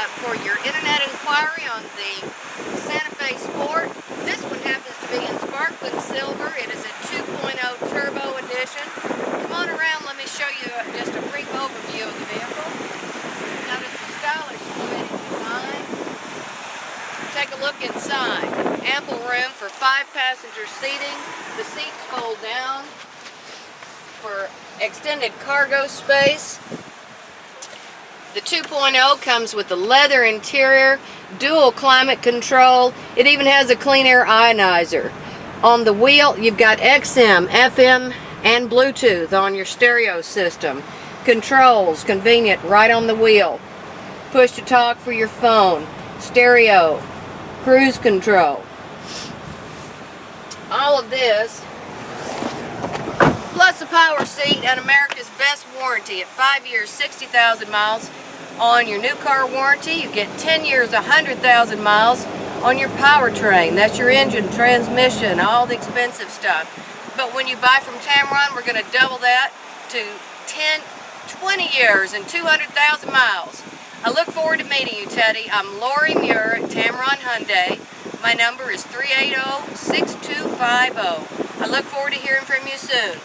for your internet inquiry on the Santa Fe Sport. This one happens to be in sparkling silver. It is a 2.0 turbo edition. Come on around, let me show you just a brief overview of the vehicle. Notice the stylish looking design. Take a look inside. Ample room for 5-passenger seating. The seats fold down for extended cargo space. The 2.0 comes with the leather interior, dual climate control. It even has a clean air ionizer. On the wheel, you've got XM, FM, and Bluetooth on your stereo system. Controls, convenient, right on the wheel. Push to talk for your phone. Stereo, cruise control. All of this, plus a power seat and America's best warranty at 5 years, 60,000 miles. On your new car warranty, you get 10 years, 100,000 miles on your powertrain. That's your engine, transmission, all the expensive stuff. But when you buy from Tameron, we're going to double that to 10, 20 years and 200,000 miles. I look forward to meeting you, Teddy. I'm Lori Muir at Tameron Hyundai. My number is 380-6250. I look forward to hearing from you soon.